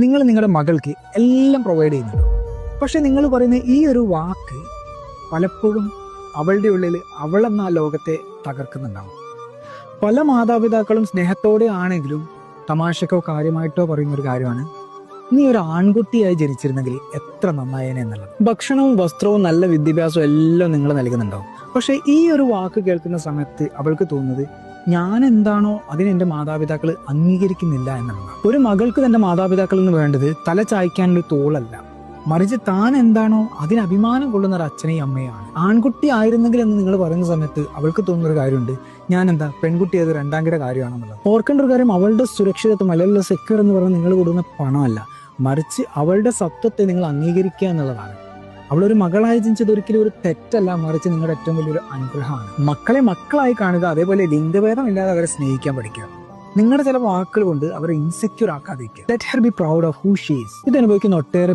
നിങ്ങൾ നിങ്ങളുടെ മകൾക്ക് എല്ലാം പ്രൊവൈഡ് ചെയ്യുന്നുണ്ട്. പക്ഷെ നിങ്ങൾ പറയുന്ന ഈ ഒരു വാക്ക് പലപ്പോഴും അവളുടെ ഉള്ളിൽ അവളെന്ന ലോകത്തെ തകർക്കുന്നുണ്ടാവും. പല മാതാപിതാക്കളും സ്നേഹത്തോടെ ആണെങ്കിലും തമാശക്കോ കാര്യമായിട്ടോ പറയുന്ന ഒരു കാര്യമാണ്, നീ ഒരു ആൺകുട്ടിയായി ജനിച്ചിരുന്നെങ്കിൽ എത്ര നന്നായേനെ എന്നുള്ളത്. ഭക്ഷണവും വസ്ത്രവും നല്ല വിദ്യാഭ്യാസവും എല്ലാം നിങ്ങൾ നൽകുന്നുണ്ടാവും. പക്ഷെ ഈ ഒരു വാക്ക് കേൾക്കുന്ന സമയത്ത് അവൾക്ക് തോന്നുന്നത്, ഞാൻ എന്താണോ അതിന് എൻ്റെ മാതാപിതാക്കൾ അംഗീകരിക്കുന്നില്ല എന്നുള്ളതാണ്. ഒരു മകൾക്ക് തന്റെ മാതാപിതാക്കളിൽ നിന്ന് വേണ്ടത് തല ചായ്ക്കാനുള്ള തോളല്ല, മറിച്ച് താൻ എന്താണോ അതിന് അഭിമാനം കൊള്ളുന്ന ഒരു അച്ഛനെയും അമ്മയാണ്. ആൺകുട്ടി ആയിരുന്നെങ്കിൽ എന്ന് നിങ്ങൾ പറയുന്ന സമയത്ത് അവൾക്ക് തോന്നുന്ന ഒരു കാര്യമുണ്ട്, ഞാൻ എന്താ പെൺകുട്ടി അത് രണ്ടാംകിട കാര്യമാണെന്നുള്ളത്. ഓർക്കേണ്ട ഒരു കാര്യം, അവളുടെ സുരക്ഷിതത്വം അല്ലെങ്കിൽ സെക്യൂർ എന്ന് പറയുന്നത് നിങ്ങൾ കൊടുക്കുന്ന പണമല്ല, മറിച്ച് അവളുടെ സത്വത്തെ നിങ്ങൾ അംഗീകരിക്കുക എന്നുള്ളതാണ്. അവളൊരു മകളായി ജനിച്ചത് ഒരിക്കലും ഒരു തെറ്റല്ല, മറിച്ച് നിങ്ങളുടെ ഏറ്റവും വലിയൊരു അനുഗ്രഹമാണ്. മക്കളെ മക്കളായി കാണുക, അതേപോലെ ലിംഗഭേദം ഇല്ലാതെ അവരെ സ്നേഹിക്കാൻ പഠിക്കുക. നിങ്ങളുടെ ചില വാക്കുകൾ കൊണ്ട് അവരെ ഇൻസെക്യൂർ ആക്കാതിരിക്കുക. Let her be proud of who she is. ഇത് അനുഭവിക്കുന്ന ഒട്ടേറെ